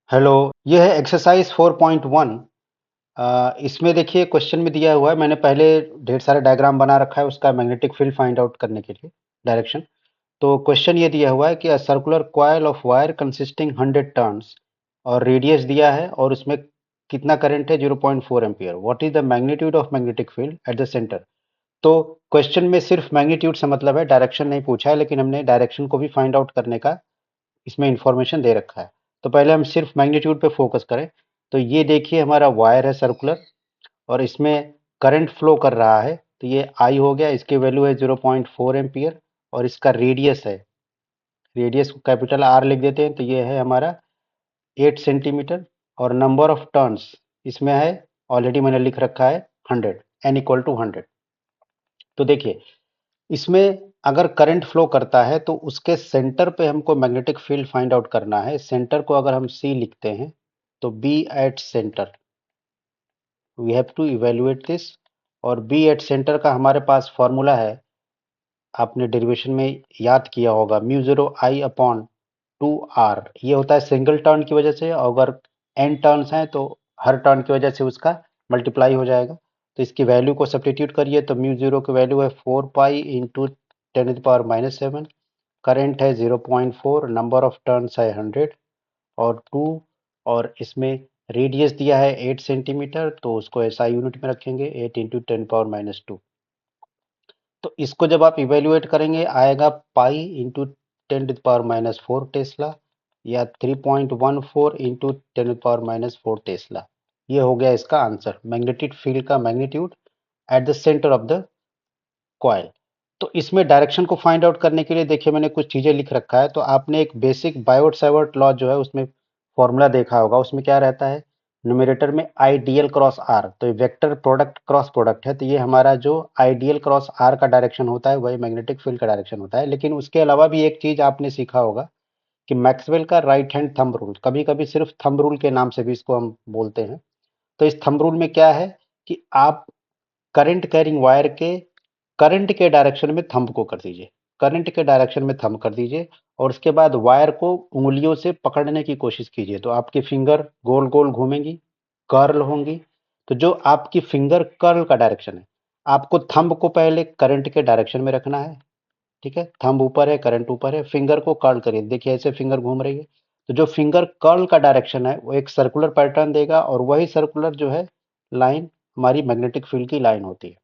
Hello. ये है exercise 4.1। इसमें देखिए क्वेश्चन में दिया हुआ है, मैंने पहले ढेर सारे डायग्राम बना रखा है उसका मैग्नेटिक फील्ड फाइंड आउट करने के लिए डायरेक्शन। तो क्वेश्चन ये दिया हुआ है कि a circular coil of wire consisting 100 turns और रेडियस दिया है और उसमें कितना करंट है 0.4 ampere. What is the magnitude of magnetic field at the centre. तो क्वेश्चन में सिर्फ मैग्नीट्यूड से मतलब है, डायरेक्शन नहीं पूछा है, लेकिन हमने डायरेक्शन को भी फाइंड आउट करने का इसमें इंफॉर्मेशन दे रखा है। तो पहले हम सिर्फ मैग्नीट्यूड पे फोकस करें। तो ये देखिए हमारा वायर है सर्कुलर और इसमें करंट फ्लो कर रहा है। तो ये आई हो गया, इसकी वैल्यू है 0.4 एम्पियर और इसका रेडियस है, रेडियस को कैपिटल आर लिख देते हैं। तो ये है हमारा 8 सेंटीमीटर और नंबर ऑफ टर्न्स इसमें है, ऑलरेडी मैंने लिख रखा है 100, एन इक्वल टू 100। तो देखिए इसमें अगर करंट फ्लो करता है तो उसके सेंटर पे हमको मैग्नेटिक फील्ड फाइंड आउट करना है। सेंटर को अगर हम सी लिखते हैं तो B at centre, we have to evaluate this. और बी एट सेंटर का हमारे पास फॉर्मूला है, आपने डेरिवेशन में याद किया होगा, म्यू जीरो आई अपॉन 2r। ये होता है सिंगल टर्न की वजह से, अगर n टर्न्स हैं तो हर टर्न की वजह से उसका मल्टीप्लाई हो जाएगा। तो इसकी वैल्यू को सब्स्टिट्यूट करिए तो म्यू जीरो की वैल्यू है 4 पाई इंटू 10⁻⁻⁷। करंट है 0.4, नंबर ऑफ टर्न्स है 100 और 2, और इसमें रेडियस दिया है 8 सेंटीमीटर, तो उसको एसआई यूनिट में रखेंगे, 8 इंटू 10⁻⁻²। तो इसको जब आप इवेल्युएट करेंगे आएगा पाई इंटू 10⁻⁻4 टेस्ला या 3.14 इंटू 10⁻⁻4 टेस्ला। ये हो गया इसका आंसर, मैग्नेटिक फील्ड का magnitude at the centre of the coil. तो इसमें डायरेक्शन को फाइंड आउट करने के लिए देखिए मैंने कुछ चीजें लिख रखा है। तो आपने एक बेसिक बायोट सावर्ट लॉ जो है उसमें फॉर्मूला देखा होगा, उसमें क्या रहता है, न्यूमरेटर में आइडियल क्रॉस आर, तो वेक्टर प्रोडक्ट क्रॉस प्रोडक्ट है। तो ये हमारा जो आइडियल क्रॉस आर का डायरेक्शन होता है वही मैग्नेटिक फील्ड का डायरेक्शन होता है। लेकिन उसके अलावा भी एक चीज आपने सीखा होगा कि मैक्सवेल का राइट हैंड थंब रूल, कभी कभी सिर्फ थंब रूल के नाम से भी इसको हम बोलते हैं। तो इस थंब रूल में क्या है कि आप करंट कैरिंग वायर के करंट के डायरेक्शन में थंब को कर दीजिए, करंट के डायरेक्शन में थंब कर दीजिए और उसके बाद वायर को उंगलियों से पकड़ने की कोशिश कीजिए। तो आपकी फिंगर गोल गोल घूमेंगी, कर्ल होंगी। तो जो आपकी फिंगर कर्ल का डायरेक्शन है, आपको थंब को पहले करंट के डायरेक्शन में रखना है। ठीक है, थंब ऊपर है, करंट ऊपर है, फिंगर को कर्ल करिए, देखिए ऐसे फिंगर घूम रही है। तो जो फिंगर कर्ल का डायरेक्शन है वो एक सर्कुलर पैटर्न देगा और वही सर्कुलर जो है लाइन हमारी मैग्नेटिक फील्ड की लाइन होती है।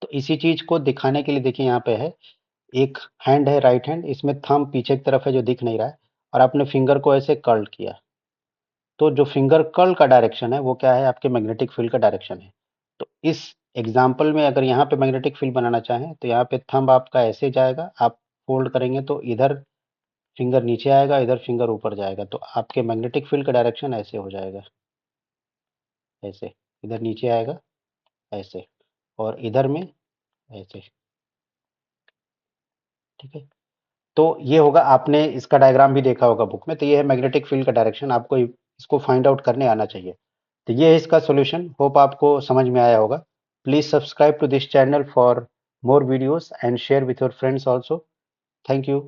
तो इसी चीज को दिखाने के लिए देखिए यहाँ पे है, एक हैंड है राइट हैंड, इसमें थंब पीछे की तरफ है जो दिख नहीं रहा है और आपने फिंगर को ऐसे कर्ल किया। तो जो फिंगर कर्ल का डायरेक्शन है वो क्या है, आपके मैग्नेटिक फील्ड का डायरेक्शन है। तो इस एग्जाम्पल में अगर यहाँ पे मैग्नेटिक फील्ड बनाना चाहें तो यहाँ पे थंब आपका ऐसे जाएगा, आप फोल्ड करेंगे तो इधर फिंगर नीचे आएगा, इधर फिंगर ऊपर जाएगा। तो आपके मैग्नेटिक फील्ड का डायरेक्शन ऐसे हो जाएगा, ऐसे, इधर नीचे आएगा ऐसे और इधर में ऐसे। ठीक है, तो ये होगा, आपने इसका डायग्राम भी देखा होगा बुक में। तो ये है मैग्नेटिक फील्ड का डायरेक्शन, आपको इसको फाइंड आउट करने आना चाहिए। तो ये है इसका सॉल्यूशन, होप आपको समझ में आया होगा। Please subscribe to this channel for more videos and share with your friends also. Thank you.